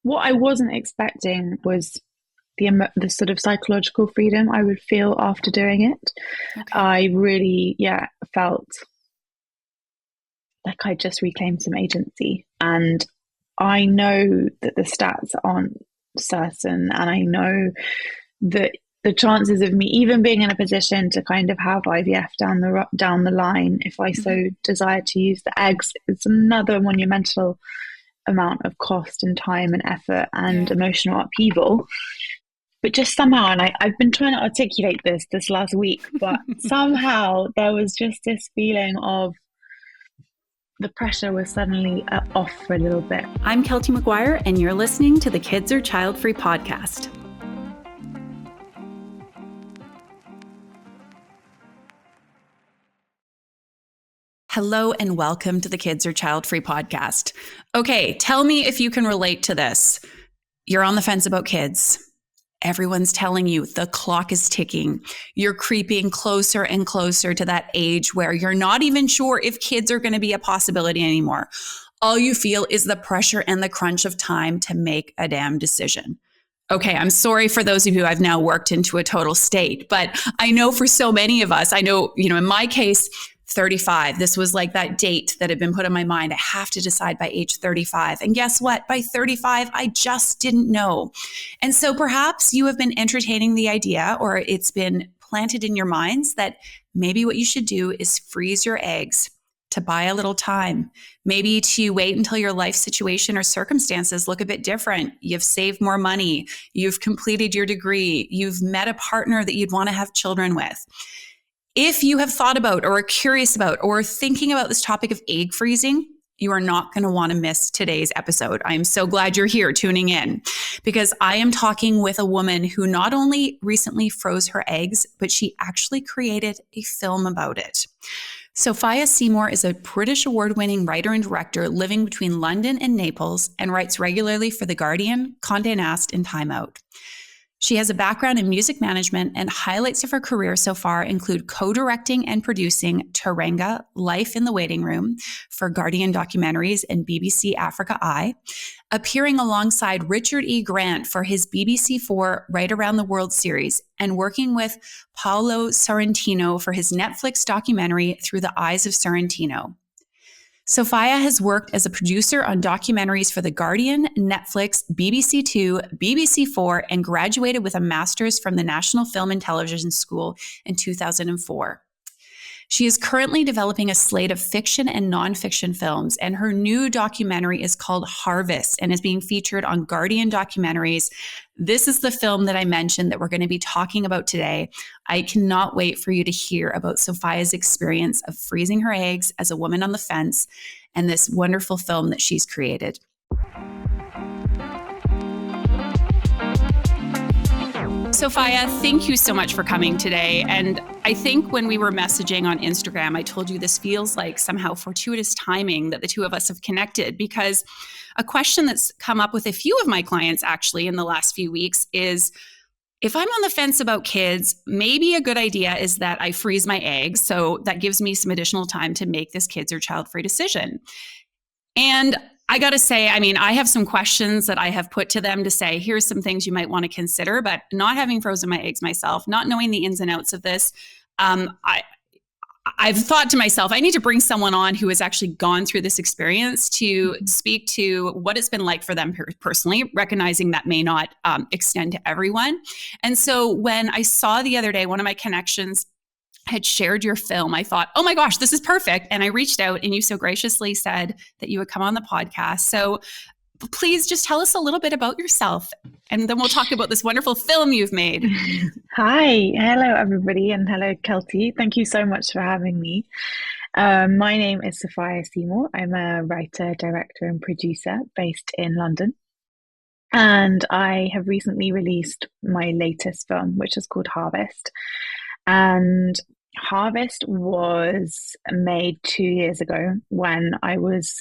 what I wasn't expecting was the sort of psychological freedom I would feel after doing it. Okay. I really, felt like I just reclaimed some agency. And I know that the stats aren't certain, and I know that the chances of me even being in a position to kind of have IVF down the line, if I Mhm. so desire to use the eggs, it's another monumental amount of cost and time and effort and Yeah. emotional upheaval. But just somehow, and I've been trying to articulate this last week, but somehow there was just this feeling of the pressure was suddenly off for a little bit. I'm Keltie Maguire, and you're listening to the Kids Are Childfree podcast. Hello and welcome to the Kids Are Childfree podcast. Okay, tell me if you can relate to this. You're on the fence about kids. Everyone's telling you the clock is ticking. You're creeping closer and closer to that age where you're not even sure if kids are going to be a possibility anymore. All you feel is the pressure and the crunch of time to make a damn decision. Okay, I'm sorry for those of you I've now worked into a total state, but I know for so many of us, I know, in my case, 35, this was like that date that had been put in my mind. I have to decide by age 35. And guess what? By 35, I just didn't know. And so perhaps you have been entertaining the idea, or it's been planted in your minds that maybe what you should do is freeze your eggs to buy a little time, maybe to wait until your life situation or circumstances look a bit different. You've saved more money, you've completed your degree, you've met a partner that you'd want to have children with. If you have thought about or are curious about or thinking about this topic of egg freezing, you are not going to want to miss today's episode. I am so glad you're here tuning in, because I am talking with a woman who not only recently froze her eggs, but she actually created a film about it. Sophia Seymour is a British award-winning writer and director living between London and Naples, and writes regularly for The Guardian, Condè, Nast, and Time Out. She has a background in music management, and highlights of her career so far include co-directing and producing Teranga, Life in the Waiting Room for Guardian Documentaries and BBC Africa Eye, appearing alongside Richard E. Grant for his BBC4 Right Around the World series, and working with Paolo Sorrentino for his Netflix documentary Through the Eyes of Sorrentino. Sophia has worked as a producer on documentaries for The Guardian, Netflix, BBC Two, BBC4, and graduated with a master's from the National Film and Television School in 2004. She is currently developing a slate of fiction and nonfiction films, and her new documentary is called Harvest and is being featured on Guardian Documentaries. This is the film that I mentioned that we're going to be talking about today. I cannot wait for you to hear about Sophia's experience of freezing her eggs as a woman on the fence and this wonderful film that she's created. Sophia, thank you so much for coming today. And I think when we were messaging on Instagram, I told you this feels like somehow fortuitous timing that the two of us have connected, because a question that's come up with a few of my clients actually in the last few weeks is, if I'm on the fence about kids, maybe a good idea is that I freeze my eggs. So that gives me some additional time to make this kids or child-free decision. And I got to say, I have some questions that I have put to them to say, here's some things you might want to consider, but not having frozen my eggs myself, not knowing the ins and outs of this, I've thought to myself, I need to bring someone on who has actually gone through this experience to speak to what it's been like for them personally, recognizing that may not extend to everyone. And so when I saw the other day, one of my connections had shared your film, I thought, oh my gosh, this is perfect. And I reached out, and you so graciously said that you would come on the podcast. So please just tell us a little bit about yourself, and then we'll talk about this wonderful film you've made. Hi, hello everybody, and hello Keltie. Thank you so much for having me. My name is Sophia Seymour. I'm a writer, director, and producer based in London. And I have recently released my latest film, which is called Harvest. And Harvest was made 2 years ago when I was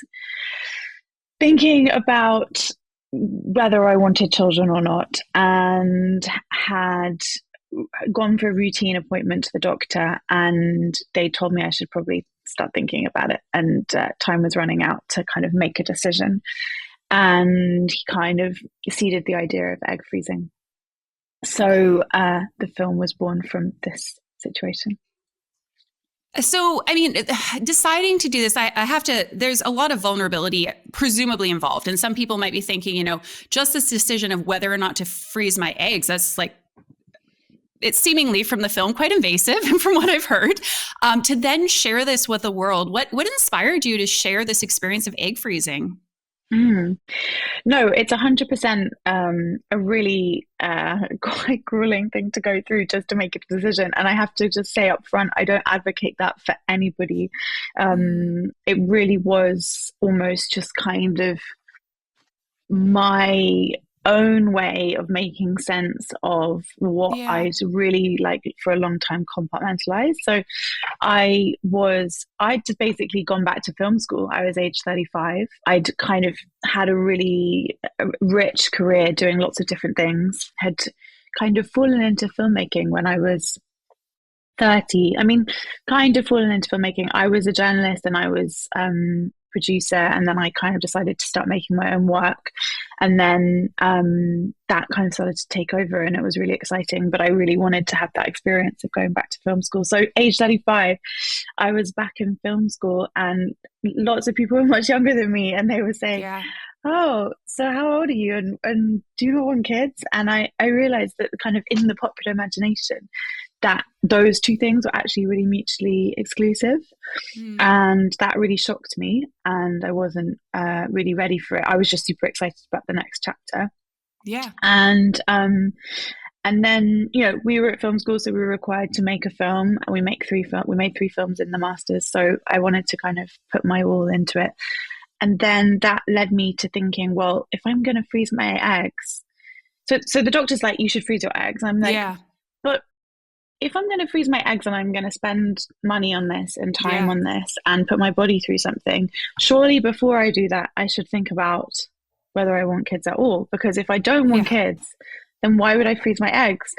thinking about whether I wanted children or not, and had gone for a routine appointment to the doctor, and they told me I should probably start thinking about it, and time was running out to kind of make a decision. and he kind of seeded the idea of egg freezing. So Okay. the film was born from this situation. So, I mean, deciding to do this, I have to, there's a lot of vulnerability presumably involved. And some people might be thinking, just this decision of whether or not to freeze my eggs, that's like, it's seemingly from the film quite invasive from what I've heard. To then share this with the world, what inspired you to share this experience of egg freezing? Mm. No, it's 100% a really quite grueling thing to go through just to make a decision. And I have to just say up front, I don't advocate that for anybody. Mm. It really was almost just kind of my own way of making sense of what Yeah. I'd really like for a long time compartmentalized. So I'd just basically gone back to film school. I was age 35. I'd kind of had a really rich career doing lots of different things, had kind of fallen into filmmaking when I was 30. I mean, kind of fallen into filmmaking. I was a journalist and I was producer, and then I kind of decided to start making my own work. And then that kind of started to take over, and it was really exciting. But I really wanted to have that experience of going back to film school. So, age 35, I was back in film school, and lots of people were much younger than me, and they were saying, Yeah. "Oh, so how old are you? And do you not want kids?" And I realized that kind of in the popular imagination, that those two things were actually really mutually exclusive. Mm. And that really shocked me. And I wasn't really ready for it. I was just super excited about the next chapter. Yeah. And then, we were at film school, so we were required to make a film. And we made three films in the masters. So I wanted to kind of put my all into it. And then that led me to thinking, well, if I'm going to freeze my eggs, so the doctor's like, you should freeze your eggs. I'm like, Yeah. but if I'm going to freeze my eggs and I'm going to spend money on this and time Yeah. on this and put my body through something, surely before I do that, I should think about whether I want kids at all. Because if I don't want Yeah. kids, then why would I freeze my eggs?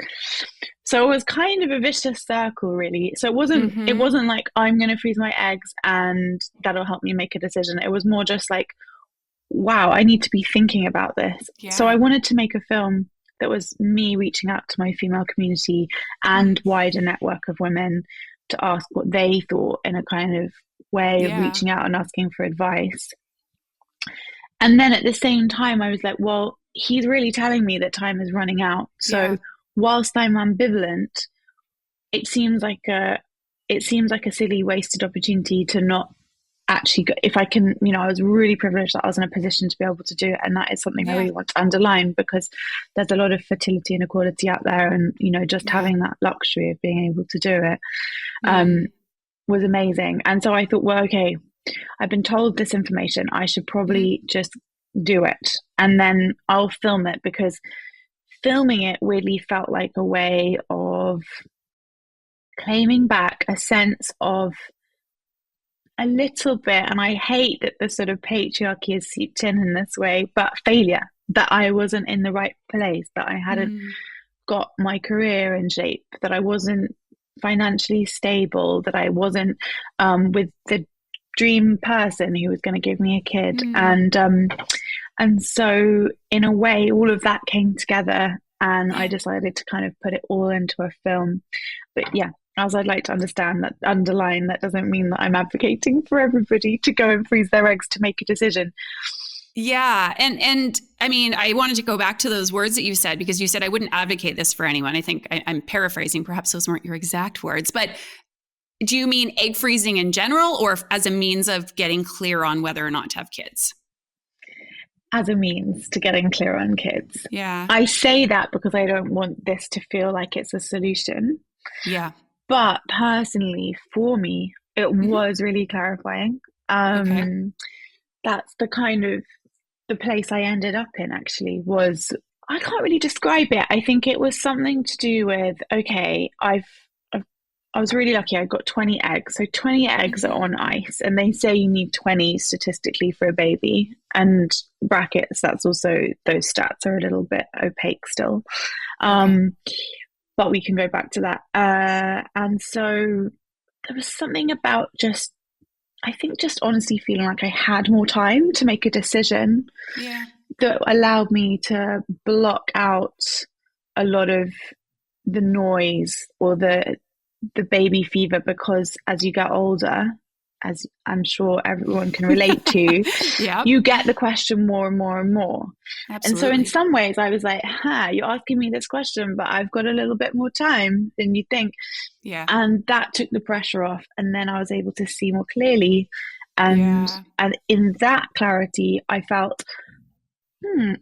So it was kind of a vicious circle, really. So it Mm-hmm. wasn't like I'm going to freeze my eggs and that'll help me make a decision. It was more just like, wow, I need to be thinking about this. So I Yeah. wanted to make a film that was me reaching out to my female community and Mm. wider network of women to ask what they thought in a kind of way of Yeah. reaching out and asking for advice. And then at the same time, I was like, well, he's really telling me that time is running out. So Yeah. whilst I'm ambivalent, it seems like a silly wasted opportunity to not actually go, if I can, I was really privileged that I was in a position to be able to do it. And that is something I Yeah. really want to underline, because there's a lot of fertility inequality out there. And, just Yeah. having that luxury of being able to do it Mm. was amazing. And so I thought, well, okay, I've been told this information. I should Mm-hmm. probably just do it. And then I'll film it, because filming it weirdly felt like a way of claiming back a sense of a little bit, and I hate that the sort of patriarchy has seeped in this way, but failure, that I wasn't in the right place, that I hadn't Mm. got my career in shape, that I wasn't financially stable, that I wasn't with the dream person who was going to give me a kid. Mm. And so in a way, all of that came together, and I Yeah. decided to kind of put it all into a film. But yeah, as I'd like to underline, that doesn't mean that I'm advocating for everybody to go and freeze their eggs to make a decision. Yeah. And I mean, I wanted to go back to those words that you said, because you said I wouldn't advocate this for anyone. I think I'm paraphrasing. Perhaps those weren't your exact words, but do you mean egg freezing in general, or as a means of getting clear on whether or not to have kids? As a means to getting clear on kids. Yeah. I say that because I don't want this to feel like it's a solution. Yeah. But personally, for me, it Mm-hmm. was really clarifying. Okay. That's the kind of the place I ended up in, actually. Was, I can't really describe it. I think it was something to do with, okay, I was really lucky. I got 20 eggs. So 20 eggs are Mm-hmm. on ice, and they say you need 20 statistically for a baby. And brackets, that's also, those stats are a little bit opaque still. Okay. Um, but we can go back to that. And so there was something about just I think just honestly feeling like I had more time to make a decision Yeah. that allowed me to block out a lot of the noise or the baby fever, because as you get older, as I'm sure everyone can relate to, Yep. you get the question more and more and more. And so in Absolutely. some ways I was like, you're asking me this question, but I've got a little bit more time than you think. Yeah. And that took the pressure off. And then I was able to see more clearly. And Yeah. and in that clarity, I felt,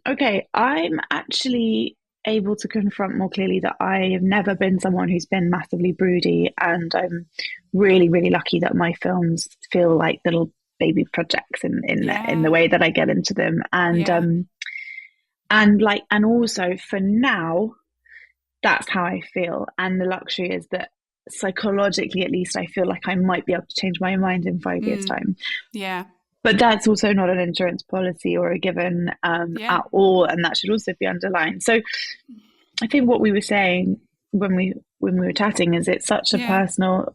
okay, I'm actually able to confront more clearly that I have never been someone who's been massively broody, and I'm really, really lucky that my films feel like little baby projects in the Yeah. way that I get into them, Yeah. and also for now, that's how I feel, and the luxury is that psychologically, at least, I feel like I might be able to change my mind in 5 years' Mm. time. Yeah. But that's also not an insurance policy or a given Yeah. at all, and that should also be underlined. So I think what we were saying when we were chatting is it's such a Yeah. personal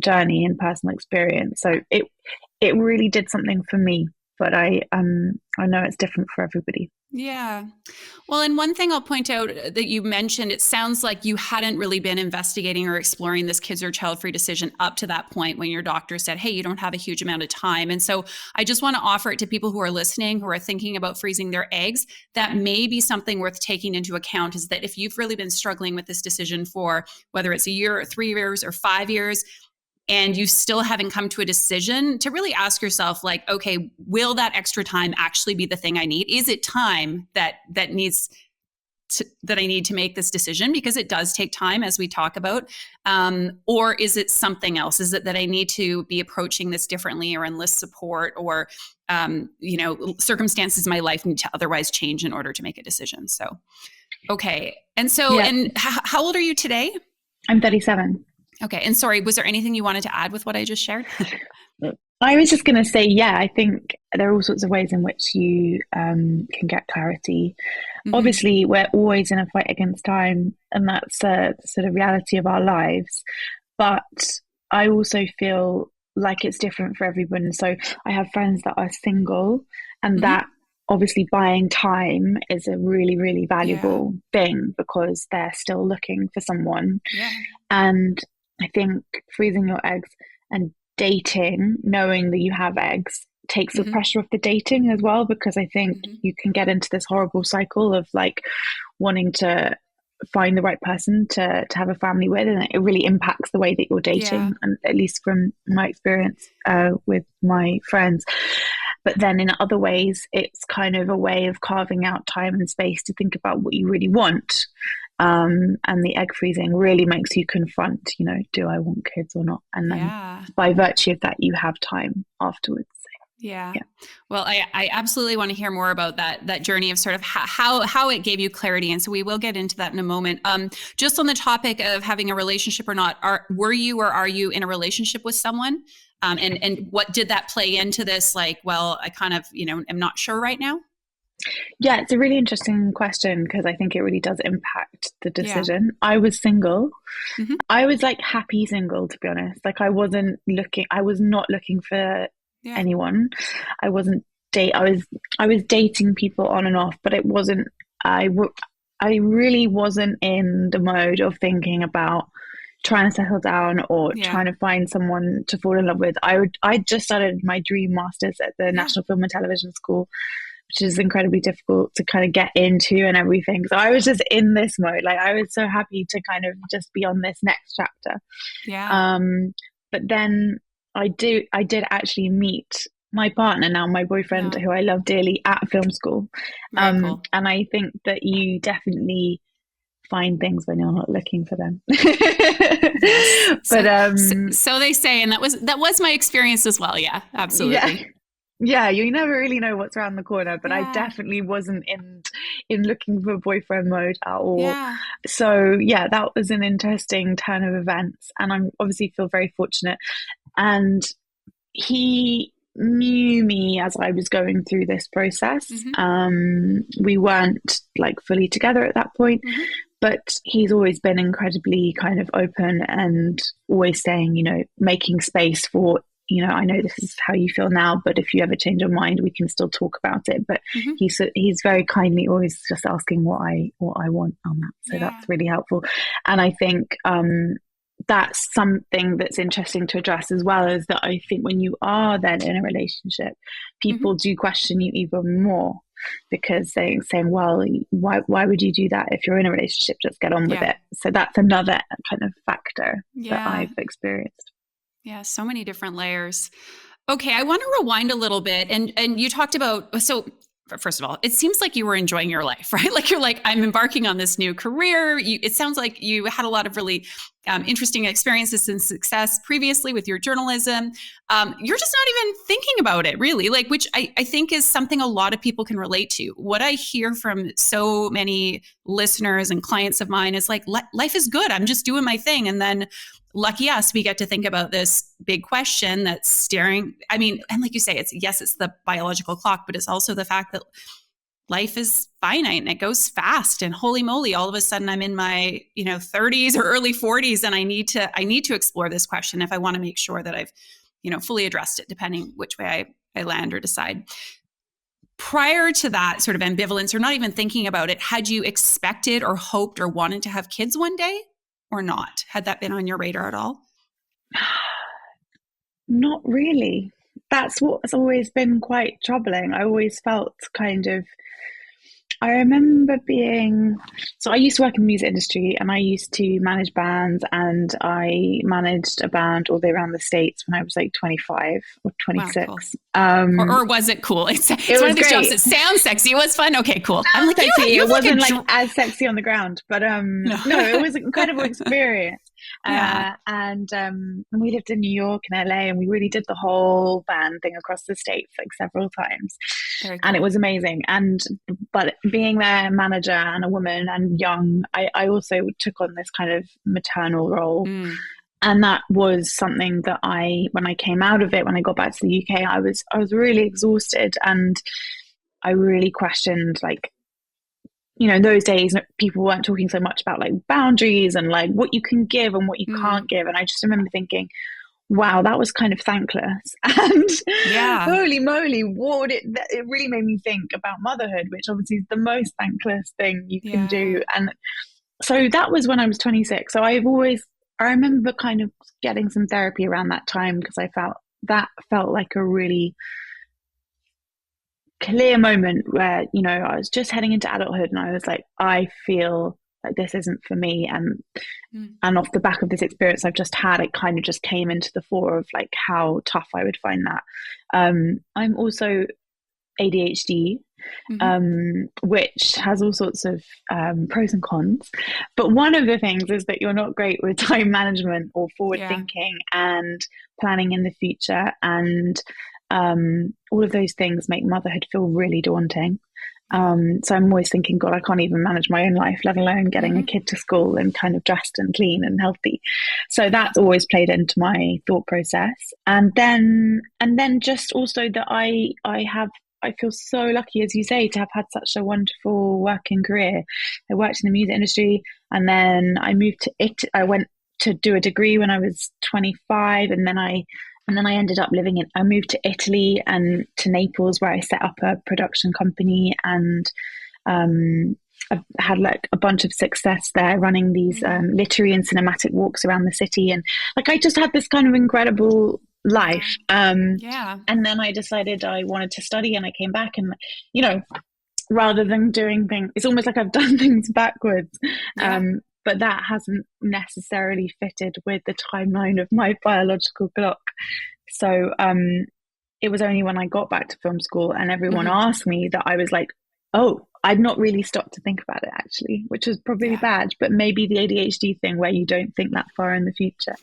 journey and personal experience. So it really did something for me, but I know it's different for everybody. Yeah. Well, and one thing I'll point out that you mentioned, it sounds like you hadn't really been investigating or exploring this kids or child free decision up to that point when your doctor said, hey, you don't have a huge amount of time. And so I just want to offer it to people who are listening, who are thinking about freezing their eggs. That may be something worth taking into account, is that if you've really been struggling with this decision for whether it's a year or 3 years or 5 years, and you still haven't come to a decision, to really ask yourself, like, okay, will that extra time actually be the thing I need? Is it time that I need to make this decision? Because it does take time, as we talk about. Or is it something else? Is it that I need to be approaching this differently, or enlist support, or circumstances in my life need to otherwise change in order to make a decision? So, okay. And so, Yeah, and how old are you today? I'm 37. Okay. And sorry, was there anything you wanted to add with what I just shared? I was just going to say, yeah, I think there are all sorts of ways in which you can get clarity. Mm-hmm. Obviously, we're always in a fight against time, and that's a sort of reality of our lives. But I also feel like it's different for everyone. So I have friends that are single, and Mm-hmm. that obviously buying time is a really, really Yeah. valuable thing because they're still looking for someone. Yeah. And I think freezing your eggs and dating, knowing that you have eggs, takes the Mm-hmm. pressure off the dating as well, because I think Mm-hmm. you can get into this horrible cycle of like wanting to find the right person to have a family with, and it really impacts the way that you're Yeah. dating, and at least from my experience with my friends. But then in other ways, it's kind of a way of carving out time and space to think about what you really want. And the egg freezing really makes you confront, do I want kids or not? And then Yeah. by virtue of that, you have time afterwards. Yeah. Yeah. Well, I absolutely want to hear more about that journey of sort of how it gave you clarity. And so we will get into that in a moment. Just on the topic of having a relationship or not, were you or are you in a relationship with someone? And what did that play into this? Like, well, I kind of, am not sure right now. Yeah, it's a really interesting question because I think it really does impact the Yeah. decision. I was single. Mm-hmm. I was like happy single, to be honest. Like I was not looking for Yeah. anyone. I wasn't I was dating people on and off, but it wasn't I really wasn't in the mode of thinking about trying to settle down or Yeah. trying to find someone to fall in love with. I just started my dream masters at the Yeah. National Film and Television School, which is incredibly difficult to kind of get into and everything. So I was just in this mode. Like I was so happy to kind of just be on this next chapter. Yeah. But then I did actually meet my partner now, my boyfriend, No. who I love dearly, at film school. Very cool. And I think that you definitely find things when you're not looking for them. Yes. But So they say, and that was my experience as well. Yeah, yeah. absolutely. Yeah, you never really know what's around the corner, but I Yeah. definitely wasn't in looking for boyfriend mode at all. Yeah. So yeah, that was an interesting turn of events, and I'm obviously feel very fortunate. And he knew me as I was going through this process. Mm-hmm. We weren't like fully together at that point, Mm-hmm. but he's always been incredibly kind of open and always saying, making space for I know this is how you feel now, but if you ever change your mind, we can still talk about it. But Mm-hmm. he's very kindly always just asking what I want on that. So Yeah. that's really helpful. And I think that's something that's interesting to address as well, is that I think when you are then in a relationship, people do question you even more, because they're saying, well, why would you do that if you're in a relationship? Just get on with it. So that's another kind of factor that I've experienced. Yeah, so many different layers. Okay, I want to rewind a little bit. And you talked about, so first of all, it seems like you were enjoying your life, right? Like you're like, I'm embarking on this new career. It sounds like you had a lot of really interesting experiences and success previously with your journalism. You're just not even thinking about it really, like, which I think is something a lot of people can relate to. What I hear from so many listeners and clients of mine is like, life is good. I'm just doing my thing. And then lucky us, we get to think about this big question that's staring. I mean, and like you say, it's the biological clock, but it's also the fact that life is finite and it goes fast. And holy moly, all of a sudden I'm in my 30s or early 40s, and I need to explore this question if I want to make sure that I've fully addressed it, depending which way I land or decide. Prior to that sort of ambivalence or not even thinking about it, had you expected or hoped or wanted to have kids one day? Or not? Had that been on your radar at all? Not really. That's what's always been quite troubling. I always felt I remember I used to work in the music industry, and I used to manage bands, and I managed a band all the way around the States when I was like 25 or 26. Wow, cool. Or was it cool? It's one of these jobs that sounds sexy. It was fun. Okay, cool. I'm like, sexy. It wasn't like as sexy on the ground, but no, it was an incredible experience. And we lived in New York and LA, and we really did the whole band thing across the States like several times. Cool. And it was amazing. But being their manager and a woman and young, I also took on this kind of maternal role. And that was something that when I came out of it, when I got back to the UK, I was really exhausted, and I really questioned, like, in those days, people weren't talking so much about like boundaries and like what you can give and what you can't give. And I just remember thinking, wow, that was kind of thankless. And holy moly, it really made me think about motherhood, which obviously is the most thankless thing you can do. And so that was when I was 26. So I remember kind of getting some therapy around that time, because I felt like a really clear moment where, I was just heading into adulthood, and I was like, I feel like this isn't for me. And off the back of this experience I've just had, it kind of just came into the fore of like how tough I would find that. I'm also ADHD, which has all sorts of pros and cons. But one of the things is that you're not great with time management or forward thinking and planning in the future. And all of those things make motherhood feel really daunting. So I'm always thinking, God, I can't even manage my own life, let alone getting a kid to school and kind of dressed and clean and healthy. So that's always played into my thought process. And then just also that I feel so lucky, as you say, to have had such a wonderful working career. I worked in the music industry, and then I moved to Italy. I went to do a degree when I was 25, and then I ended up I moved to Italy and to Naples, where I set up a production company, and I've had like a bunch of success there running these literary and cinematic walks around the city. And like, I just had this kind of incredible life. And then I decided I wanted to study, and I came back, and, rather than doing things, it's almost like I've done things backwards. But that hasn't necessarily fitted with the timeline of my biological clock. So it was only when I got back to film school and everyone asked me that I was like, oh, I'd not really stopped to think about it, actually, which was probably bad, but maybe the ADHD thing where you don't think that far in the future.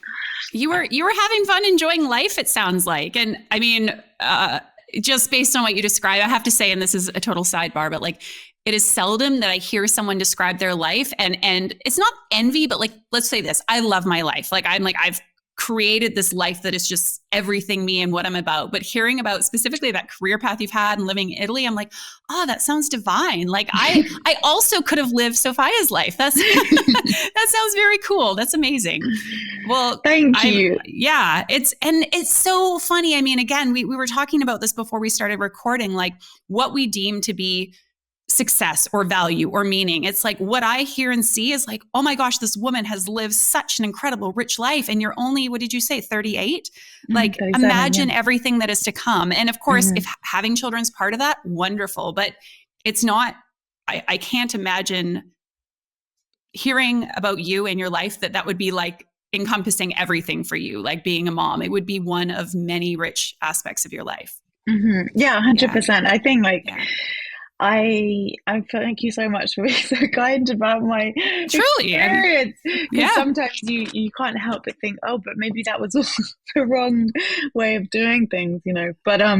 You were having fun, enjoying life, it sounds like. And I mean, just based on what you describe, I have to say, and this is a total sidebar, but like, it is seldom that I hear someone describe their life and it's not envy, but like, let's say this, I love my life. Like I've created this life that is just everything me and what I'm about. But hearing about specifically that career path you've had and living in Italy, I'm like, oh, that sounds divine. Like I also could have lived Sophia's life. That's that sounds very cool. That's amazing. Well, Thank you. Yeah, it's so funny. I mean, again, we were talking about this before we started recording, like what we deem to be success or value or meaning. It's like what I hear and see is like, oh my gosh, this woman has lived such an incredible, rich life. And you're only, what did you say, 38? Like imagine everything that is to come. And of course, if having children's part of that, wonderful. But it's not, I can't imagine hearing about you and your life that would be like encompassing everything for you, like being a mom. It would be one of many rich aspects of your life. Yeah, 100%. I think like, I thank you so much for being so kind about my experience. Because sometimes you can't help but think, oh, but maybe that was also the wrong way of doing things, you know. But I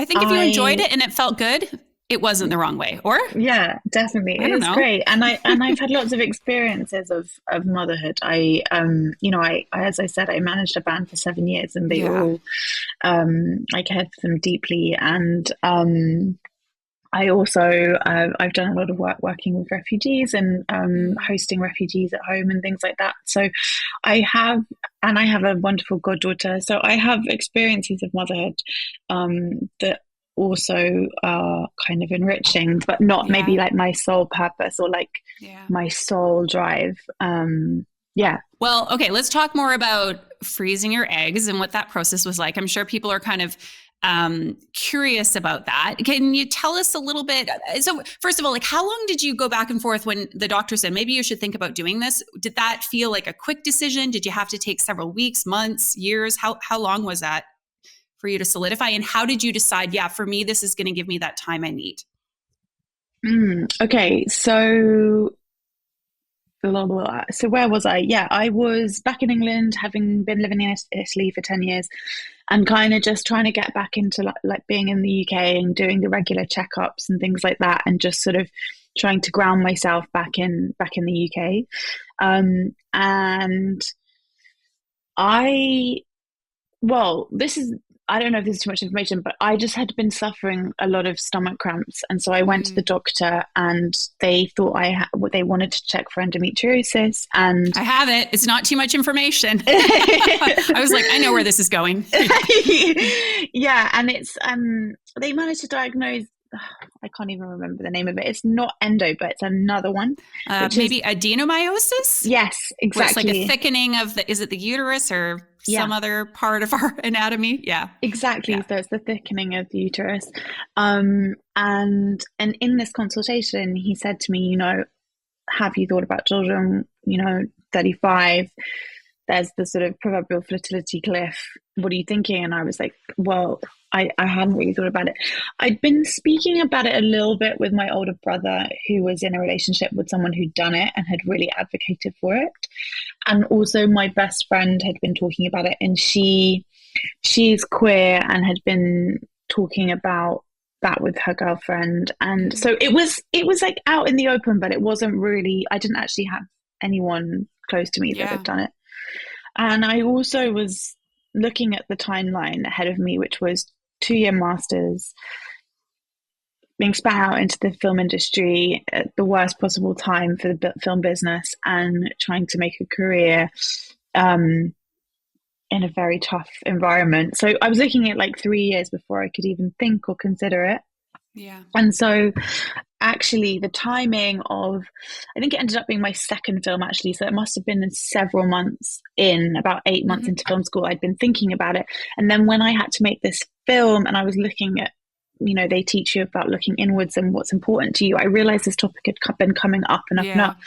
think if you enjoyed it and it felt good, it wasn't the wrong way. Or yeah, definitely, it is great. And I've had lots of experiences of motherhood. I as I said, I managed a band for 7 years, and they all I cared for them deeply, and I also, I've done a lot of work working with refugees and hosting refugees at home and things like that. So I have a wonderful goddaughter. So I have experiences of motherhood that also are kind of enriching, but not maybe like my sole purpose or like my sole drive. Well, okay, let's talk more about freezing your eggs and what that process was like. I'm sure people are kind of curious about that. Can you tell us a little bit? So first of all, like how long did you go back and forth when the doctor said, maybe you should think about doing this? Did that feel like a quick decision? Did you have to take several weeks, months, years? How long was that for you to solidify? And how did you decide, for me, this is going to give me that time I need? Okay. So where was I? Yeah, I was back in England, having been living in Italy for 10 years and kind of just trying to get back into like being in the UK and doing the regular checkups and things like that, and just sort of trying to ground myself back in the UK. And I don't know if this is too much information, but I just had been suffering a lot of stomach cramps. And so I went to the doctor, and they thought they wanted to check for endometriosis. And I have it. It's not too much information. I was like, I know where this is going. Yeah. And it's, they managed to diagnose, I can't even remember the name of it. It's not endo, but it's another one. Maybe adenomyosis? Yes, exactly. Where it's like a thickening of is it the uterus or some other part of our anatomy? Yeah. Exactly. Yeah. So it's the thickening of the uterus. And in this consultation, he said to me, you know, have you thought about children? You know, 35, there's the sort of proverbial fertility cliff. What are you thinking? And I was like, well, I hadn't really thought about it. I'd been speaking about it a little bit with my older brother, who was in a relationship with someone who'd done it and had really advocated for it. And also my best friend had been talking about it, and she's queer and had been talking about that with her girlfriend. And so it was like out in the open, but it wasn't really, I didn't actually have anyone close to me that had done it. And I also was looking at the timeline ahead of me, which was 2-year masters, being spat out into the film industry at the worst possible time for the film business, and trying to make a career in a very tough environment. So I was looking at like 3 years before I could even think or consider it. Yeah. And so actually the timing of, I think it ended up being my second film actually. So it must have been several months in, about 8 months into film school, I'd been thinking about it. And then when I had to make this film and I was looking at, you know, they teach you about looking inwards and what's important to you, I realized this topic had been coming up and up and up.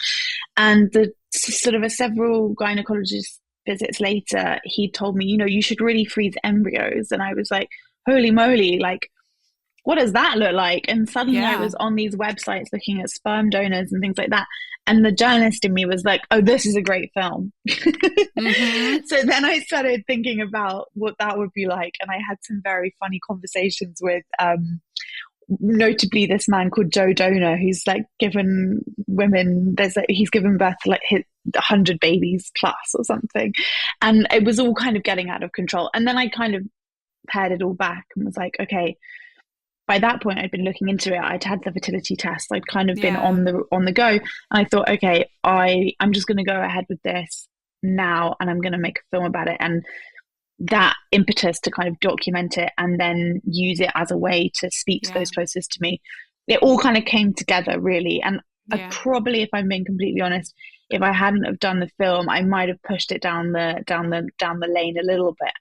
And the sort of several gynecologist visits later, he told me, you know, you should really freeze embryos. And I was like, holy moly, like, what does that look like? And suddenly I was on these websites looking at sperm donors and things like that. And the journalist in me was like, oh, this is a great film. So then I started thinking about what that would be like. And I had some very funny conversations with, notably this man called Joe Donor, who's like given women, he's given birth to like 100 babies plus or something. And it was all kind of getting out of control. And then I kind of pared it all back and was like, okay, by that point I'd been looking into it. I'd had the fertility test. I'd kind of been on the go. And I thought, okay, I'm just going to go ahead with this now, and I'm going to make a film about it. And that impetus to kind of document it and then use it as a way to speak to those closest to me, it all kind of came together really. And I probably, if I'm being completely honest, if I hadn't have done the film, I might have pushed it down the lane a little bit,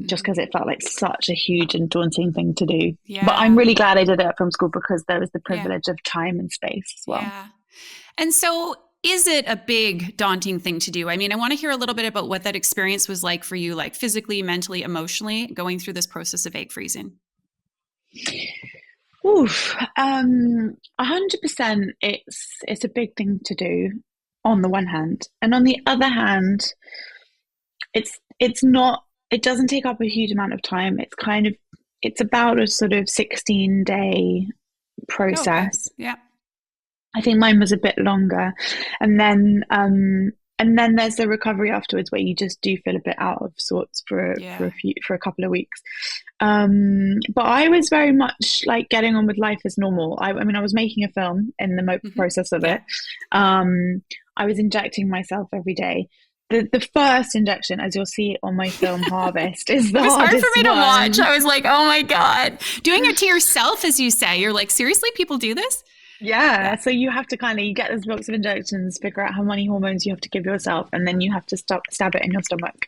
just because it felt like such a huge and daunting thing to do. But I'm really glad I did it at film school, because there was the privilege of time and space as well. Yeah. And so, is it a big, daunting thing to do? I mean, I want to hear a little bit about what that experience was like for you, like physically, mentally, emotionally, going through this process of egg freezing. Oof, 100%. It's a big thing to do on the one hand, and on the other hand, it's not. It doesn't take up a huge amount of time. It's about a sort of 16-day process. Okay. Yeah. I think mine was a bit longer, and then there's the recovery afterwards, where you just do feel a bit out of sorts for a couple of weeks. But I was very much like getting on with life as normal. I mean, I was making a film in the process of it. I was injecting myself every day. The first injection, as you'll see on my film Harvest, is the hardest. It was hard for me to watch. I was like, oh my God. Doing it to yourself, as you say. You're like, seriously, people do this? Yeah. So you have to you get this box of injections, figure out how many hormones you have to give yourself, and then you have to stab it in your stomach.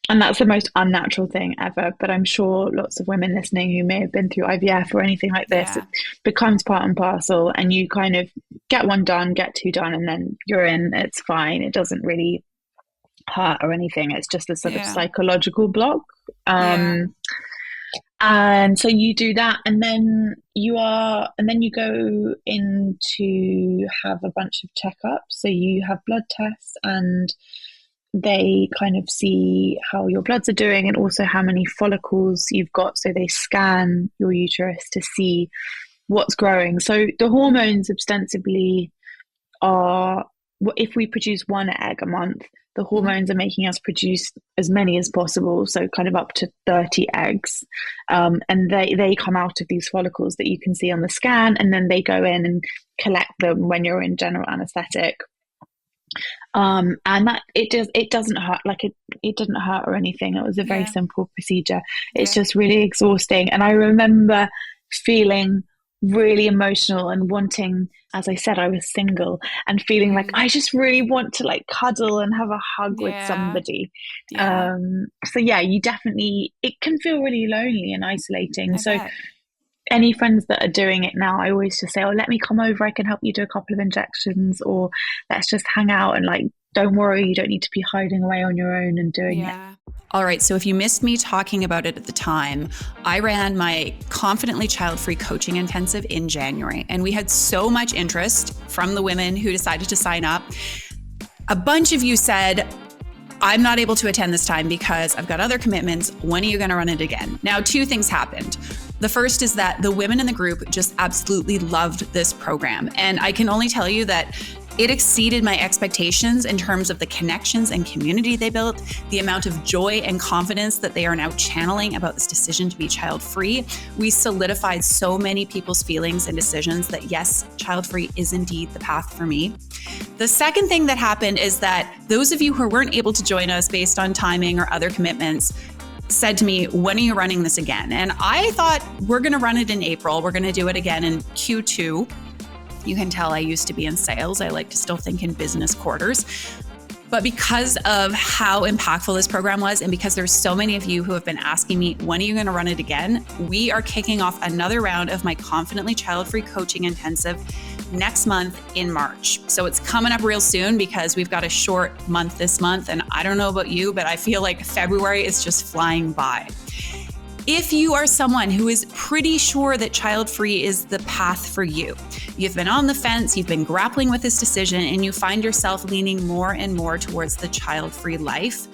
And that's the most unnatural thing ever. But I'm sure lots of women listening who may have been through IVF or anything like this, it becomes part and parcel, and you kind of get one done, get two done, and then you're in. It's fine. It doesn't really hurt or anything. It's just a sort of psychological block. And so you do that, and then you go in to have a bunch of checkups. So you have blood tests, and they kind of see how your bloods are doing and also how many follicles you've got. So they scan your uterus to see what's growing. So the hormones ostensibly are, if we produce one egg a month, the hormones are making us produce as many as possible, so kind of up to 30 eggs. And they come out of these follicles that you can see on the scan, and then they go in and collect them when you're in general anesthetic. And that it doesn't hurt, like it didn't hurt or anything. It was a very simple procedure. It's just really exhausting. And I remember feeling really emotional and wanting, as I said, I was single, and feeling like I just really want to like cuddle and have a hug with somebody. So you definitely, it can feel really lonely and isolating. So any friends that are doing it now, I always just say, oh, let me come over, I can help you do a couple of injections, or let's just hang out, and like, don't worry, you don't need to be hiding away on your own and doing it. All right. So if you missed me talking about it at the time, I ran my Confidently Child-Free Coaching Intensive in January, and we had so much interest from the women who decided to sign up. A bunch of you said, I'm not able to attend this time because I've got other commitments. When are you going to run it again? Now, two things happened. The first is that the women in the group just absolutely loved this program. And I can only tell you that it exceeded my expectations in terms of the connections and community they built, the amount of joy and confidence that they are now channeling about this decision to be child-free. We solidified so many people's feelings and decisions that yes, child-free is indeed the path for me. The second thing that happened is that those of you who weren't able to join us based on timing or other commitments said to me, when are you running this again? And I thought, we're going to run it in April. We're going to do it again in Q2. You can tell I used to be in sales. I like to still think in business quarters. But because of how impactful this program was, and because there's so many of you who have been asking me, when are you going to run it again? We are kicking off another round of my Confidently Child-Free Coaching Intensive next month in March. So it's coming up real soon because we've got a short month this month. And I don't know about you, but I feel like February is just flying by. If you are someone who is pretty sure that child-free is the path for you, you've been on the fence, you've been grappling with this decision, and you find yourself leaning more and more towards the child-free life,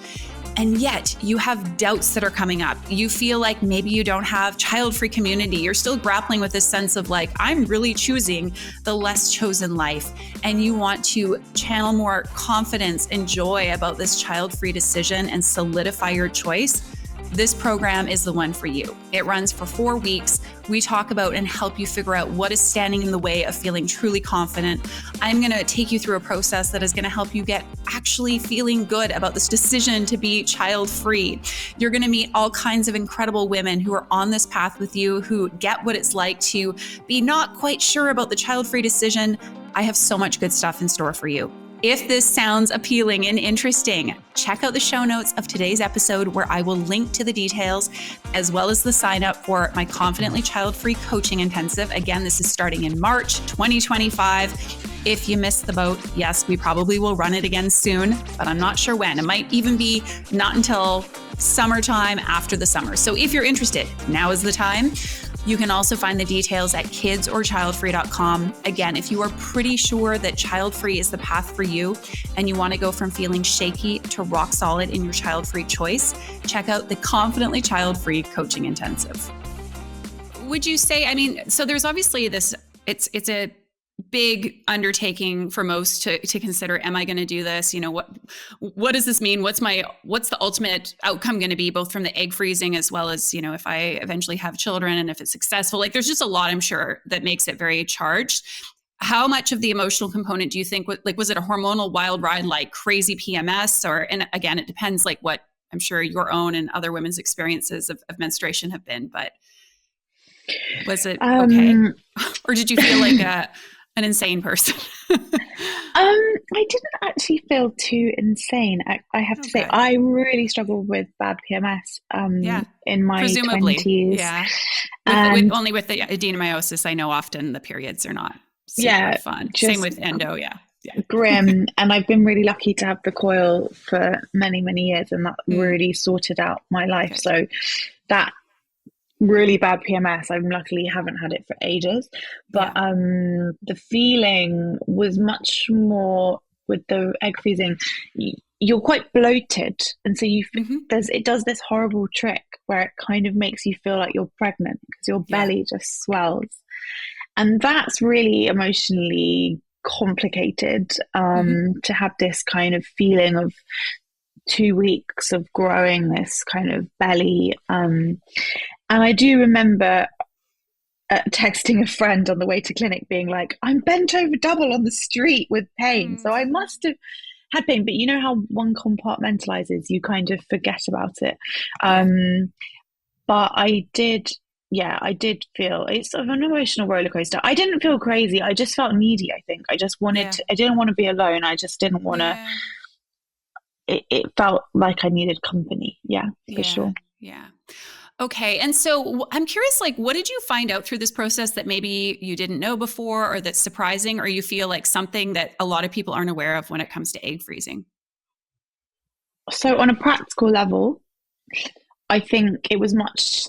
And yet you have doubts that are coming up. You feel like maybe you don't have child-free community. You're still grappling with this sense of like, I'm really choosing the less chosen life. And you want to channel more confidence and joy about this child-free decision and solidify your choice. This program is the one for you. It runs for 4 weeks. We talk about and help you figure out what is standing in the way of feeling truly confident. I'm going to take you through a process that is going to help you get actually feeling good about this decision to be child-free. You're going to meet all kinds of incredible women who are on this path with you, who get what it's like to be not quite sure about the child-free decision. I have so much good stuff in store for you. If this sounds appealing and interesting, check out the show notes of today's episode where I will link to the details, as well as the sign up for my Confidently Child-Free Coaching Intensive. Again, this is starting in March 2025. If you missed the boat, yes, we probably will run it again soon, but I'm not sure when. It might even be not until summertime, after the summer. So if you're interested, now is the time. You can also find the details at kidsorchildfree.com. Again, if you are pretty sure that child-free is the path for you and you want to go from feeling shaky to rock solid in your child-free choice, check out the Confidently Child-Free Coaching Intensive. Would you say, I mean, so there's obviously this, it's a big undertaking for most to consider, am I going to do this? You know, what does this mean? What's the ultimate outcome going to be, both from the egg freezing as well as, you know, if I eventually have children and if it's successful? Like, there's just a lot, I'm sure, that makes it very charged. How much of the emotional component do you think, was it a hormonal wild ride, like crazy PMS, and again, it depends, like what I'm sure your own and other women's experiences of menstruation have been, but was it okay? Or did you feel like an insane person? I didn't actually feel too insane. I have to say, I really struggled with bad PMS in my 20s. Yeah. Only with the adenomyosis, I know often the periods are not super fun. Same with endo, grim. And I've been really lucky to have the coil for many, many years, and that really sorted out my life. Good. So that really bad PMS, I luckily haven't had it for ages, but the feeling was much more with the egg freezing. You're quite bloated, and so it does this horrible trick where it kind of makes you feel like you're pregnant because your belly just swells, and that's really emotionally complicated. To have this kind of feeling of 2 weeks of growing this kind of belly, and I do remember texting a friend on the way to clinic being like, I'm bent over double on the street with pain. So I must have had pain. But you know how one compartmentalizes, you kind of forget about it. But I did feel, it's sort of an emotional roller coaster. I didn't feel crazy. I just felt needy, I think. I just wanted I didn't want to be alone. I just didn't want to, it felt like I needed company. For sure. Yeah. Okay. And so I'm curious, like, what did you find out through this process that maybe you didn't know before, or that's surprising, or you feel like something that a lot of people aren't aware of when it comes to egg freezing? So on a practical level, I think it was much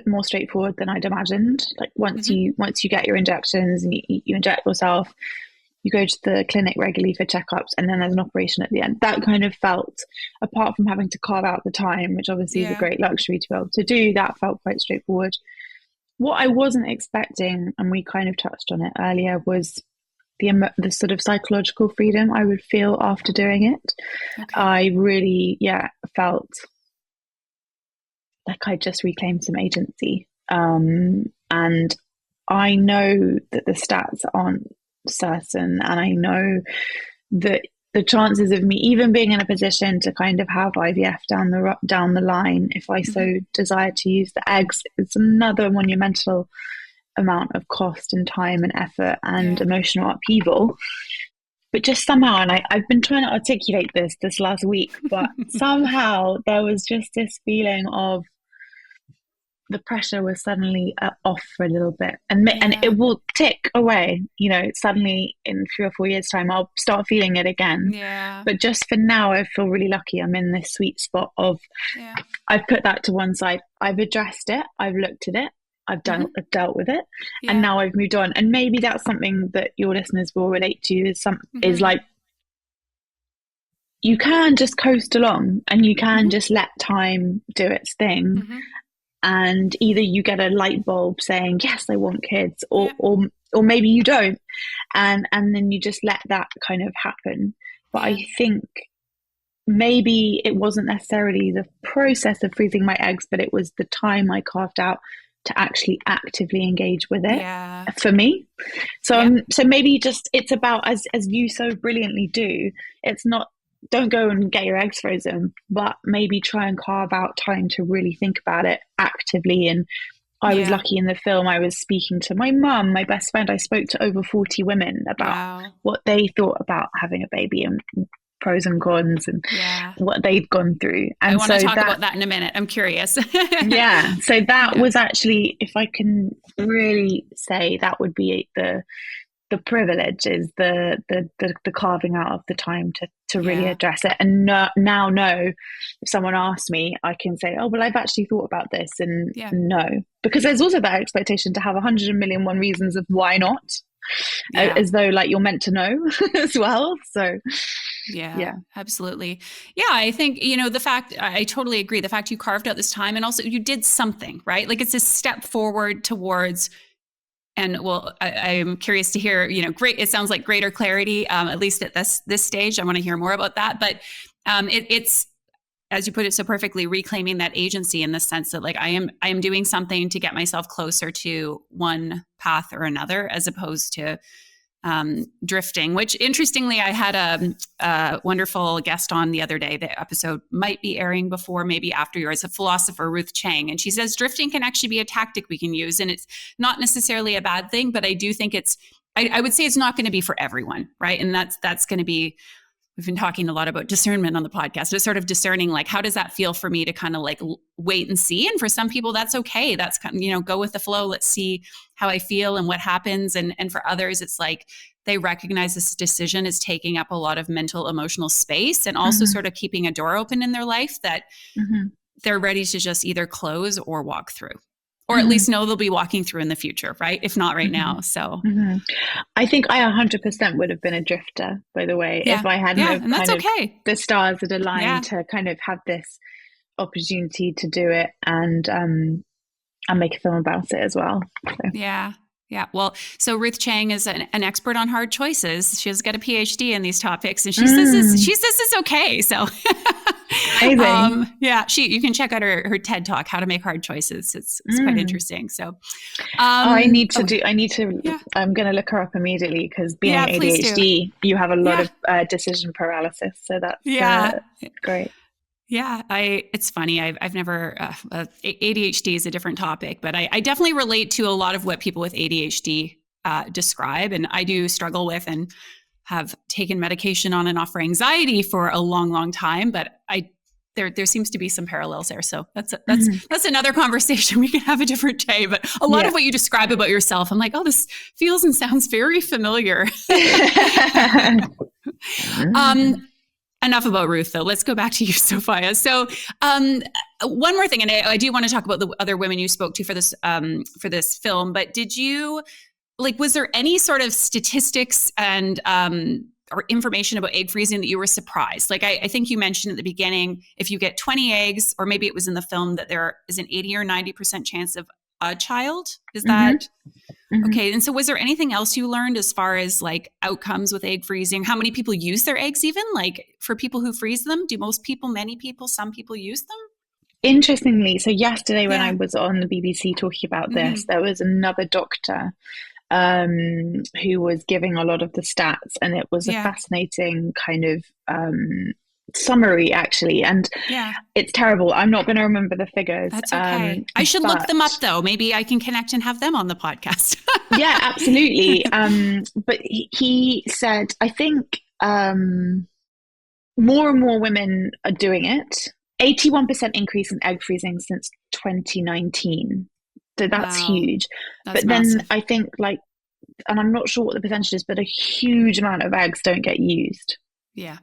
more straightforward than I'd imagined. Like once you get your injections and you inject yourself, you go to the clinic regularly for checkups, and then there's an operation at the end. That kind of felt, apart from having to carve out the time, which obviously is a great luxury to be able to do, that felt quite straightforward. What I wasn't expecting, and we kind of touched on it earlier, was the sort of psychological freedom I would feel after doing it. I really, felt like I just reclaimed some agency. And I know that the stats aren't certain, and I know that the chances of me even being in a position to kind of have IVF down the line, if I so desire to use the eggs, it's another monumental amount of cost and time and effort and emotional upheaval. But just somehow, and I've been trying to articulate this last week, but somehow there was just this feeling of the pressure was suddenly off for a little bit, and it will tick away. You know, suddenly in 3 or 4 years' time, I'll start feeling it again. But just for now, I feel really lucky. I'm in this sweet spot of I've put that to one side. I've addressed it. I've looked at it. I've dealt with it, and now I've moved on. And maybe that's something that your listeners will relate to. Is like, you can just coast along and you can just let time do its thing. Mm-hmm. And either you get a light bulb saying, yes, I want kids, Yeah. or maybe you don't. And then you just let that kind of happen. But Yeah. I think maybe it wasn't necessarily the process of freezing my eggs, but it was the time I carved out to actually actively engage with it Yeah. for me. So Yeah. so maybe just it's about, as you so brilliantly do, it's not, don't go and get your eggs frozen, but maybe try and carve out time to really think about it actively. And I was Yeah. lucky in the film, I was speaking to my mum, my best friend. I spoke to over 40 women about Wow. what they thought about having a baby and pros and cons and Yeah. what they'd gone through. I And want to so talk that, about that in a minute. I'm curious. yeah, so that Yeah. was actually, if I can really say, that would be the privilege, is the carving out of the time to really Yeah. address it. And now know, if someone asks me, I can say, oh well, I've actually thought about this, and Yeah. no, because there's also that expectation to have 100,000,001 reasons of why not, Yeah. as though like you're meant to know as well. So Yeah, yeah. absolutely. Yeah, I think, the fact, I totally agree. The fact you carved out this time and also you did something, right? Like it's a step forward towards, and well, I'm curious to hear, great. It sounds like greater clarity, at least at this stage. I want to hear more about that. But it's, as you put it so perfectly, reclaiming that agency in the sense that like I am doing something to get myself closer to one path or another, as opposed to drifting, which interestingly, I had a wonderful guest on the other day. The episode might be airing before, maybe after yours, a philosopher, Ruth Chang. And she says drifting can actually be a tactic we can use. And it's not necessarily a bad thing, but I do think I would say it's not going to be for everyone. Right. And that's going to be, we've been talking a lot about discernment on the podcast. It's sort of discerning, like, how does that feel for me to kind of like wait and see? And for some people, that's okay. That's kind of, go with the flow. Let's see how I feel and what happens. And for others, it's like they recognize this decision is taking up a lot of mental, emotional space, and also sort of keeping a door open in their life that they're ready to just either close or walk through. Or at least know they'll be walking through in the future, right? If not right now. So I think I 100% would have been a drifter, by the way, yeah. if I hadn't have and that's kind of okay. the stars had aligned to kind of have this opportunity to do it and make a film about it as well. So. Yeah. Yeah. Well, so Ruth Chang is an expert on hard choices. She has got a PhD in these topics, and she says it's okay. So amazing. yeah, you can check out her TED Talk, How to Make Hard Choices. It's quite interesting. So I need to yeah. I'm going to look her up immediately, because being Yeah, please do. ADHD, you have a lot of decision paralysis. So that's great. Yeah, it's funny. I've never, ADHD is a different topic, but I definitely relate to a lot of what people with ADHD describe. And I do struggle with and have taken medication on and off for anxiety for a long, long time. But there seems to be some parallels there. So that's another conversation we can have a different day. But a lot of what you describe about yourself, I'm like, oh, this feels and sounds very familiar. Enough about Ruth, though. Let's go back to you, Sophia. So one more thing, and I do want to talk about the other women you spoke to for this film, but did you, was there any sort of statistics and or information about egg freezing that you were surprised? Like I think you mentioned at the beginning, if you get 20 eggs, or maybe it was in the film, that there is an 80 or 90% chance of a child. Is that... Okay. And so was there anything else you learned as far as like outcomes with egg freezing? How many people use their eggs even? Like for people who freeze them, do many people, some people use them? Interestingly, so yesterday when I was on the BBC talking about this, there was another doctor who was giving a lot of the stats, and it was a fascinating kind of summary, actually. And it's terrible. I'm not going to remember the figures. That's okay. I should look them up, though. Maybe I can connect and have them on the podcast. Yeah, absolutely. But he said, I think more and more women are doing it. 81% increase in egg freezing since 2019. So that's huge. That's massive. Then I think and I'm not sure what the percentage is, but a huge amount of eggs don't get used. Yeah.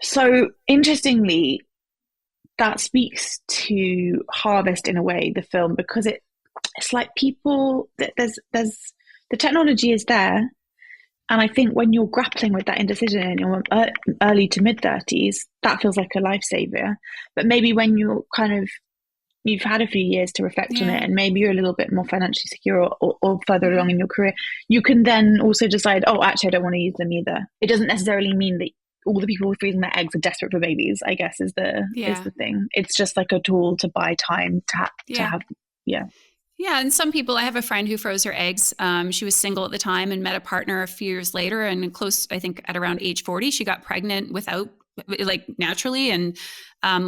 So interestingly, that speaks to Harvest in a way, the film, because it's like people, there's the technology is there, And I think when you're grappling with that indecision in your early to mid 30s, that feels like a lifesaver. But maybe when you're kind of, you've had a few years to reflect on it, Yeah. and maybe you're a little bit more financially secure, or further along Hmm. in your career, you can then also decide, oh, actually, I don't want to use them either. It doesn't necessarily mean that all the people freezing their eggs are desperate for babies, I guess, is Yeah. the thing. It's just like a tool to buy time to Yeah. have, yeah. Yeah, and some people, I have a friend who froze her eggs. She was single at the time and met a partner a few years later. And close, I think at around age 40, she got pregnant without, like naturally, and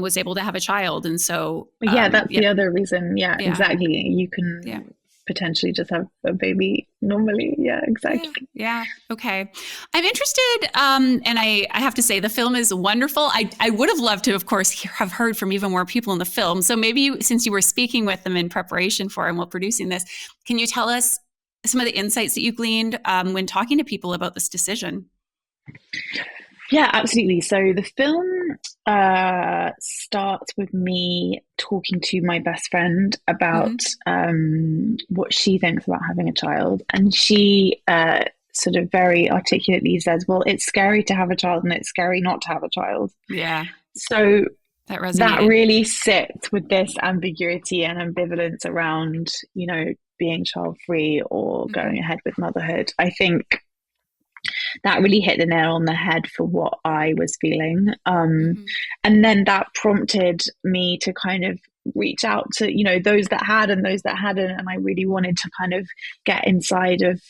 was able to have a child. And so, Yeah, that's yeah, the other reason. Yeah, yeah, exactly. You yeah. can potentially just have a baby normally. Yeah, Yeah, exactly. yeah. Okay. I'm interested, and I have to say the film is wonderful. I would have loved to, of course, have heard from even more people in the film. So maybe since you were speaking with them in preparation for and while producing this, can you tell us some of the insights that you gleaned when talking to people about this decision? Yeah, absolutely. So the film starts with me talking to my best friend about Hmm. what she thinks about having a child. And she sort of very articulately says, well, it's scary to have a child and it's scary not to have a child. Yeah, So that that resonated. really sits with this ambiguity and ambivalence around, being child free or going Hmm. ahead with motherhood. I think that really hit the nail on the head for what I was feeling. Hmm. And then that prompted me to kind of reach out to, those that had and those that hadn't. And I really wanted to kind of get inside of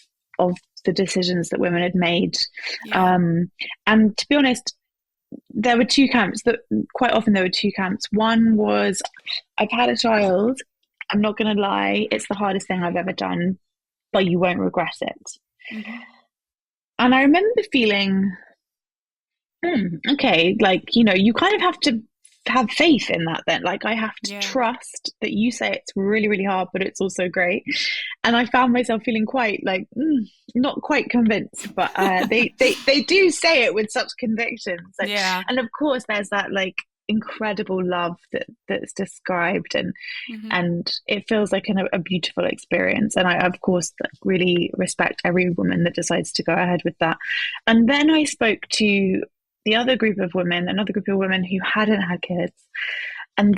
the decisions that women had made. Yeah. Um, and to be honest, there were two camps that quite often there were two camps. One was, I've had a child. I'm not going to lie. It's the hardest thing I've ever done, but you won't regret it. Hmm. And I remember feeling, okay, like, you kind of have to have faith in that then. Like, I have to Yeah. trust that you say it's really, really hard, but it's also great. And I found myself feeling quite like, not quite convinced, but they do say it with such conviction. So, Yeah. and of course, there's that like incredible love that's described, Hmm. and it feels like a beautiful experience. And I, of course, really respect every woman that decides to go ahead with that. And then I spoke to the other group of women, another group of women who hadn't had kids, and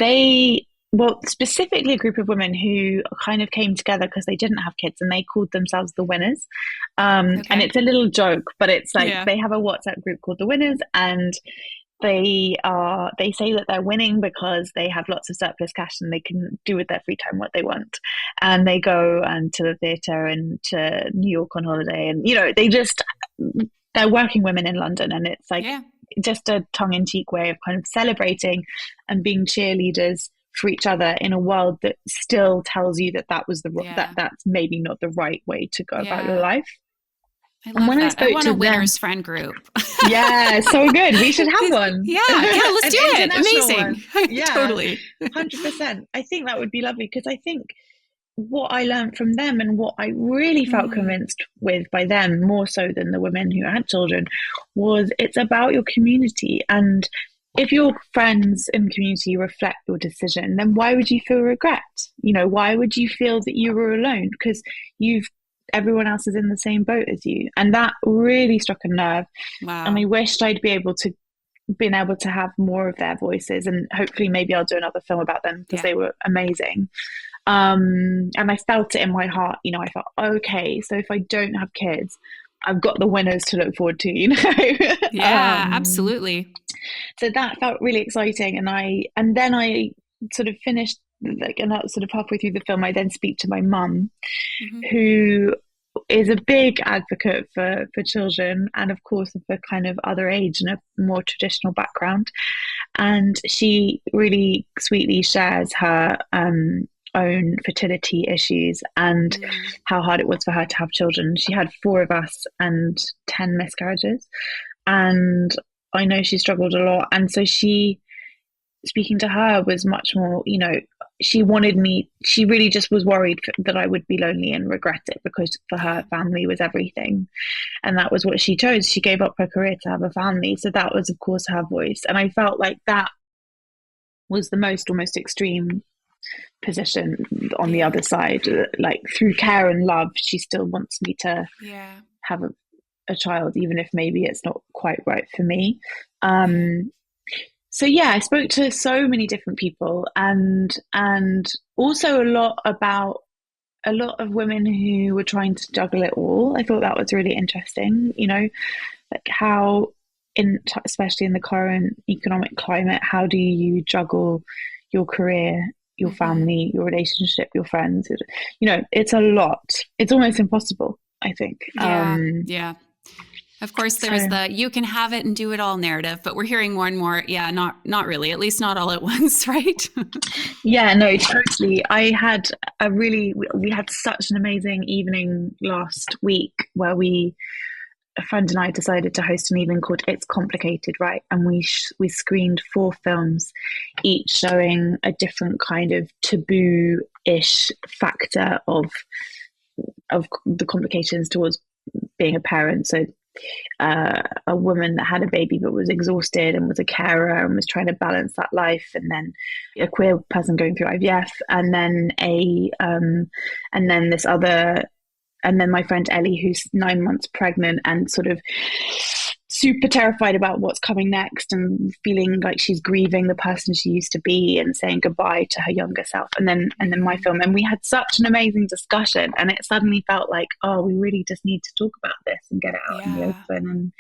well, specifically a group of women who kind of came together because they didn't have kids, and they called themselves the Winners. And Okay. it's a little joke, but it's like Yeah. they have a WhatsApp group called the Winners, and they say that they're winning because they have lots of surplus cash and they can do with their free time what they want, and they go and to the theater and to New York on holiday, and they're working women in London, and it's like Yeah. just a tongue-in-cheek way of kind of celebrating and being cheerleaders for each other in a world that still tells you that Yeah. that's maybe not the right way to go about your Yeah. life. I And love when I that. I spoke want to a them, winners friend group. yeah, so good. We should have one. Yeah, yeah, let's An do it. international Amazing. one. Yeah, Totally. 100%. I think that would be lovely because I think what I learned from them and what I really felt Hmm. convinced with by them, more so than the women who had children, was it's about your community. And if your friends and community reflect your decision, then why would you feel regret? Why would you feel that you were alone? Because you've everyone else is in the same boat as you. And that really struck a nerve. And I Wow. wished I'd been able to have more of their voices, and hopefully maybe I'll do another film about them because Yeah. they were amazing. And I felt it in my heart. I thought, okay, so if I don't have kids, I've got the Winners to look forward to. Yeah, absolutely. So that felt really exciting, and then I sort of finished like, and sort of halfway through the film, I then speak to my mum, Hmm. who is a big advocate for children, and of course of a kind of other age and a more traditional background. And she really sweetly shares her own fertility issues and Mm. how hard it was for her to have children. She had four of us and 10 miscarriages. And I know she struggled a lot. And so speaking to her was much more, she really just was worried that I would be lonely and regret it, because for her, Yeah. family was everything. And that was what she chose. She gave up her career to have a family. So that was, of course, her voice. And I felt like that was the most almost extreme position on the Yeah. other side. Like, through care and love, she still wants me to Yeah. have a child, even if maybe it's not quite right for me. Yeah. So yeah, I spoke to so many different people, and also a lot of women who were trying to juggle it all. I thought that was really interesting, like how especially in the current economic climate, how do you juggle your career, your Hmm. family, your relationship, your friends? It's a lot. It's almost impossible, I think. Yeah. Yeah. Of course, there's So the you can have it and do it all narrative, but we're hearing more and more, yeah, not really, at least not all at once, right? yeah, no, totally. We had such an amazing evening last week where a friend and I decided to host an evening called "It's Complicated," right? And we screened 4 films, each showing a different kind of taboo-ish factor of the complications towards being a parent. So, a woman that had a baby but was exhausted and was a carer and was trying to balance that life, and then a queer person going through IVF, and then this other and then my friend Ellie, who's 9 months pregnant and sort of super terrified about what's coming next and feeling like she's grieving the person she used to be and saying goodbye to her younger self. And then my film. And we had such an amazing discussion, and it suddenly felt like, oh, we really just need to talk about this and get it out in the Yeah. open,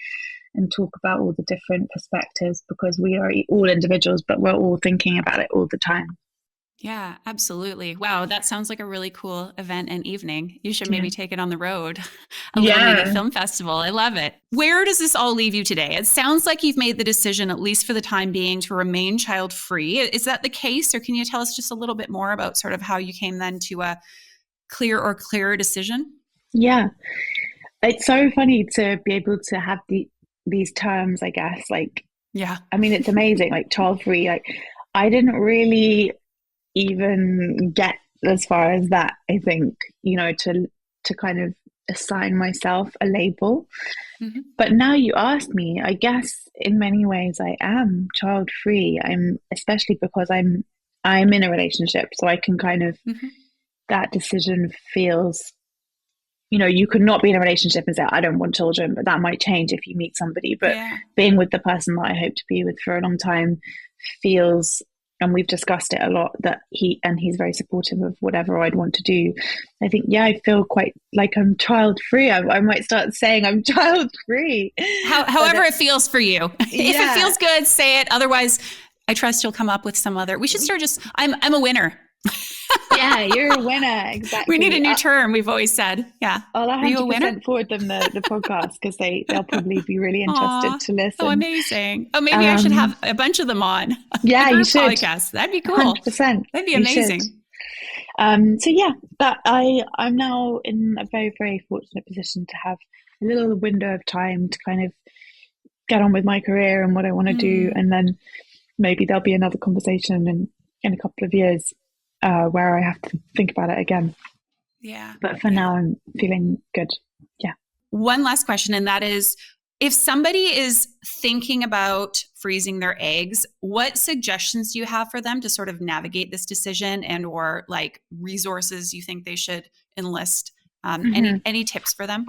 and talk about all the different perspectives, because we are all individuals, but we're all thinking about it all the time. Yeah, absolutely. Wow, that sounds like a really cool event and evening. You should Yeah. maybe take it on the road, a little mini Yeah. film festival. I love it. Where does this all leave you today? It sounds like you've made the decision, at least for the time being, to remain child free. Is that the case? Or can you tell us just a little bit more about sort of how you came then to a clearer decision? Yeah. It's so funny to be able to have these terms, I guess. Like, Yeah. I mean, it's amazing. Like child free. Like, I didn't really even get as far as that. I think to kind of assign myself a label. Hmm. But now you asked me, I guess in many ways I am child free. I'm especially because I'm in a relationship, so I can kind of Hmm. that decision feels you could not be in a relationship and say, I don't want children, but that might change if you meet somebody. But Yeah. being with the person that I hope to be with for a long time feels, and we've discussed it a lot, that he's very supportive of whatever I'd want to do. I think, yeah, I feel quite like I'm child free. I might start saying I'm child free. But However it feels for you. If it yeah, feels good, say it. Otherwise, I trust you'll come up with some other. We should start just, I'm a winner. yeah, you're a winner. We need a Exactly. new term, we've always said. Yeah. I'll Are you a winner? 100% forward them the podcast, because they'll probably be really interested Aw. to Oh, listen. amazing. Oh, maybe I should Um, have a bunch of them on a yeah, you group should. podcast. That'd be cool. 100%. That'd be You should. amazing. So yeah, but I'm now in a very, very fortunate position to have a little window of time to kind of get on with my career and what I want to do, Mm, and then maybe there'll be another conversation in a couple of years where I have to think about it again. yeah. But for Yeah. now, I'm feeling good. Yeah. One last question, and that is if somebody is thinking about freezing their eggs, what suggestions do you have for them to sort of navigate this decision, and or like resources you think they should enlist? Hmm. Any tips for them?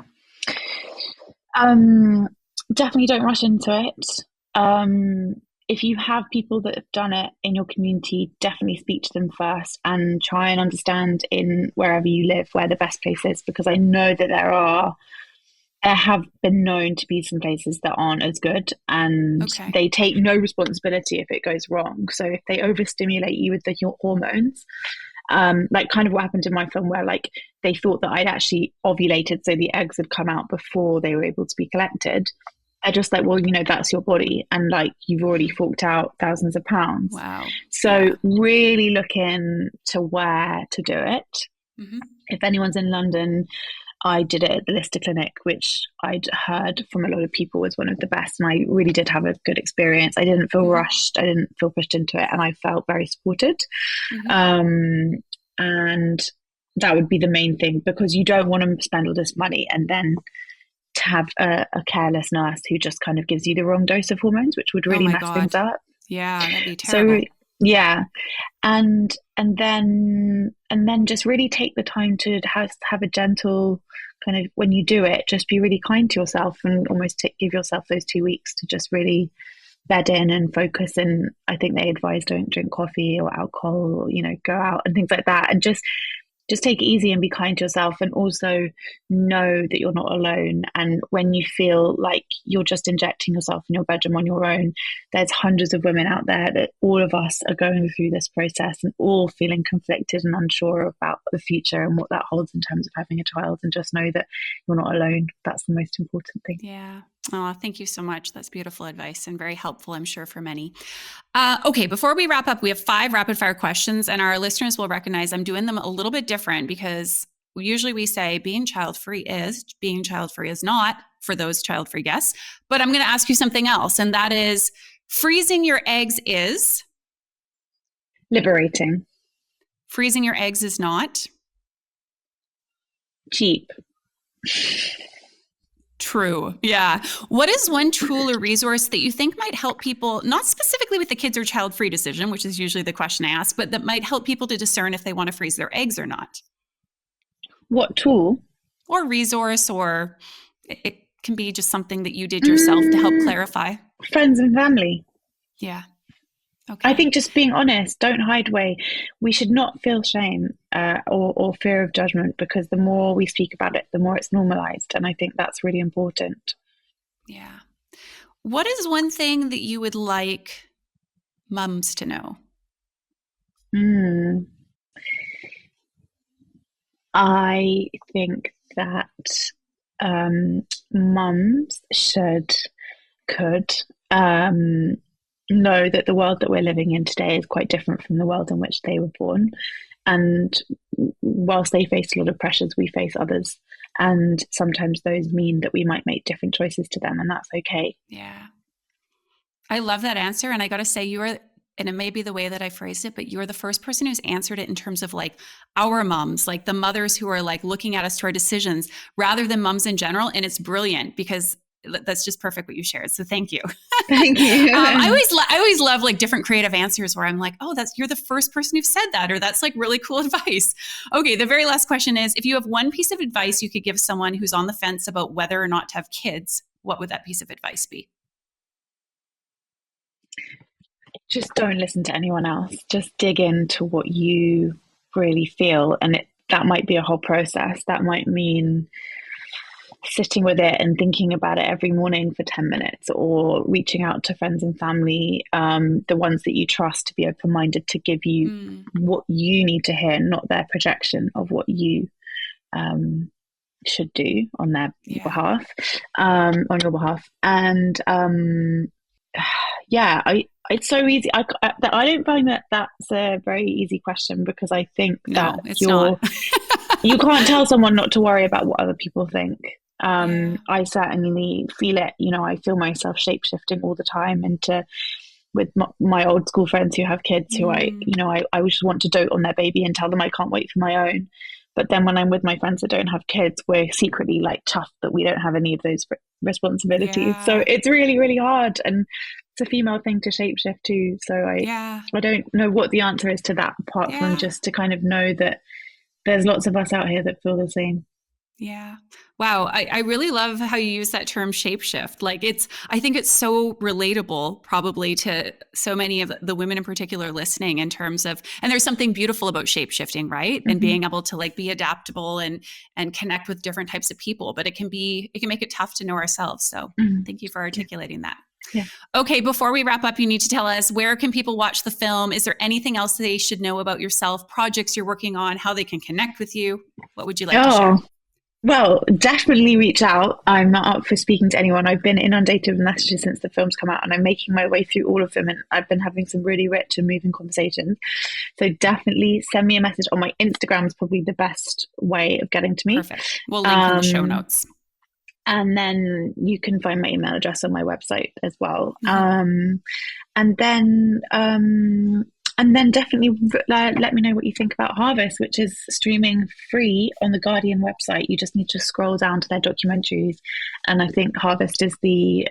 Um, Definitely don't rush into it. Um, if you have people that have done it in your community, definitely speak to them first and try and understand in wherever you live where the best place is, because I know that there have been known to be some places that aren't as good, and Okay. they take no responsibility if it goes wrong. So if they overstimulate you with the hormones, like kind of what happened in my film, where like they thought that I'd actually ovulated, so the eggs had come out before they were able to be collected. They're just like, well, that's your body, and like you've already forked out thousands of pounds. Wow. So Yeah. really look into where to do it. Hmm. If anyone's in London, I did it at the Lister Clinic, which I'd heard from a lot of people was one of the best, and I really did have a good experience. I didn't feel Hmm. rushed, I didn't feel pushed into it, and I felt very supported. Hmm. Um, and that would be the main thing, because you don't want to spend all this money and then to have a careless nurse who just kind of gives you the wrong dose of hormones, which would Oh really my mess things God. up. Yeah, that'd be So terrible. yeah. And then just really take the time to have a gentle kind of, when you do it, just be really kind to yourself and almost give yourself those 2 weeks to just really bed in and focus. And I think they advise don't drink coffee or alcohol, or, go out and things like that, and just take it easy and be kind to yourself, and also know that you're not alone. And when you feel like you're just injecting yourself in your bedroom on your own, there's hundreds of women out there that all of us are going through this process and all feeling conflicted and unsure about the future and what that holds in terms of having a child. And just know that you're not alone. That's the most important thing. Yeah. Oh, thank you so much. That's beautiful advice and very helpful, I'm sure, for many. Okay, before we wrap up, we have 5 rapid fire questions, and our listeners will recognize I'm doing them a little bit different because usually we say being child-free is not for those child-free guests. But I'm going to ask you something else, and that is freezing your eggs is? Liberating. Freezing your eggs is not? Cheap. True. Yeah. What is one tool or resource that you think might help people, not specifically with the kids or child-free decision, which is usually the question I ask, but that might help people to discern if they want to freeze their eggs or not? What tool? Or resource, or it can be just something that you did yourself to help clarify. Friends and family. Yeah. Okay. I think just being honest, don't hide away. We should not feel shame or fear of judgment, because the more we speak about it, the more it's normalized. And I think that's really important. Yeah. What is one thing that you would like mums to know? I think that mums could know that the world that we're living in today is quite different from the world in which they were born. And whilst they face a lot of pressures, we face others. And sometimes those mean that we might make different choices to them, and that's okay. Yeah. I love that answer. And I got to say, and it may be the way that I phrased it, but you're the first person who's answered it in terms of like our moms, like the mothers who are like looking at us to our decisions rather than moms in general. And it's brilliant because that's just perfect what you shared. So thank you. Thank you. I always love like different creative answers where I'm like, oh, you're the first person who said that, or that's like really cool advice. Okay. The very last question is, if you have one piece of advice you could give someone who's on the fence about whether or not to have kids, what would that piece of advice be? Just don't listen to anyone else. Just dig into what you really feel. And that might be a whole process. That might mean sitting with it and thinking about it every morning for 10 minutes, or reaching out to friends and family, the ones that you trust, to be open-minded, to give you what you need to hear, not their projection of what you should do on their behalf, on your behalf. And it's so easy. I don't find that that's a very easy question, because I think that it's not. You can't tell someone not to worry about what other people think. I certainly feel it. I feel myself shape-shifting all the time with my old school friends who have kids who I just want to dote on their baby and tell them I can't wait for my own. But then when I'm with my friends that don't have kids, we're secretly like chuffed that we don't have any of those responsibilities. Yeah. So it's really, really hard. And it's a female thing to shapeshift too. So I don't know what the answer is to that, apart from just to kind of know that there's lots of us out here that feel the same. Yeah. Wow. I really love how you use that term shapeshift. Like I think it's so relatable probably to so many of the women in particular listening, in terms of, and there's something beautiful about shapeshifting, right? Mm-hmm. And being able to like be adaptable and connect with different types of people, but it can make it tough to know ourselves. So thank you for articulating that. Yeah. Okay. Before we wrap up, you need to tell us, where can people watch the film? Is there anything else they should know about yourself, projects you're working on, how they can connect with you? What would you like to share? Well, definitely reach out. I'm not up for speaking to anyone. I've been inundated with messages since the film's come out, and I'm making my way through all of them, and I've been having some really rich and moving conversations. So definitely send me a message on my Instagram. Is probably the best way of getting to me. Perfect. We'll link in the show notes. And then you can find my email address on my website as well. Mm-hmm. And then definitely let me know what you think about Harvest, which is streaming free on the Guardian website. You just need to scroll down to their documentaries. And I think Harvest is the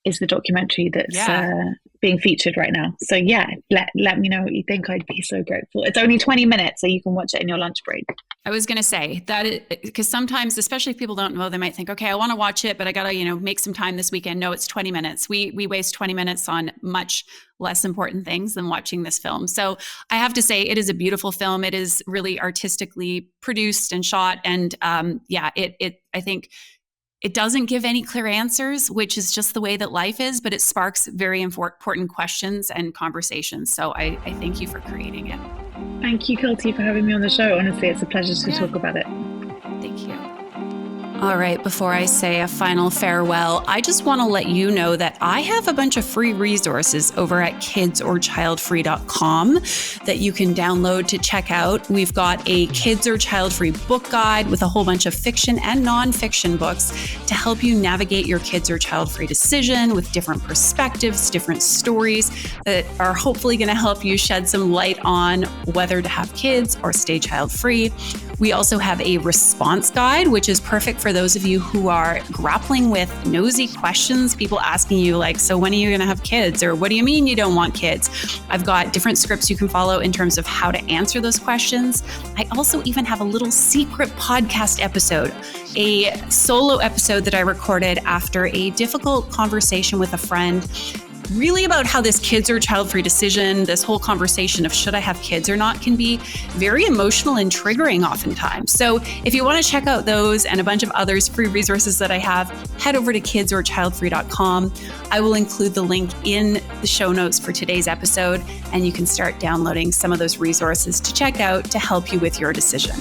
is the documentary that's Yeah. being featured right now. So yeah, let me know what you think. I'd be so grateful. It's only 20 minutes, so you can watch it in your lunch break. I was going to say that because sometimes, especially if people don't know, they might think, okay, I want to watch it, but I got to, make some time this weekend. No, it's 20 minutes. We waste 20 minutes on much less important things than watching this film. So I have to say it is a beautiful film. It is really artistically produced and shot. And I think it doesn't give any clear answers, which is just the way that life is, but it sparks very important questions and conversations. So I thank you for creating it. Thank you, Keltie, for having me on the show. Honestly, it's a pleasure to talk about it. Thank you. All right, before I say a final farewell, I just want to let you know that I have a bunch of free resources over at kidsorchildfree.com that you can download to check out. We've got a Kids or Child Free book guide with a whole bunch of fiction and nonfiction books to help you navigate your kids or child free decision with different perspectives, different stories that are hopefully going to help you shed some light on whether to have kids or stay child free. We also have a response guide, which is perfect for those of you who are grappling with nosy questions, people asking you like, so when are you going to have kids? Or what do you mean you don't want kids? I've got different scripts you can follow in terms of how to answer those questions. I also even have a little secret podcast episode, a solo episode that I recorded after a difficult conversation with a friend, really about how this kids or child-free decision, this whole conversation of should I have kids or not, can be very emotional and triggering oftentimes. So if you want to check out those and a bunch of others free resources that I have, head over to kidsorchildfree.com. I will include the link in the show notes for today's episode, and you can start downloading some of those resources to check out to help you with your decision.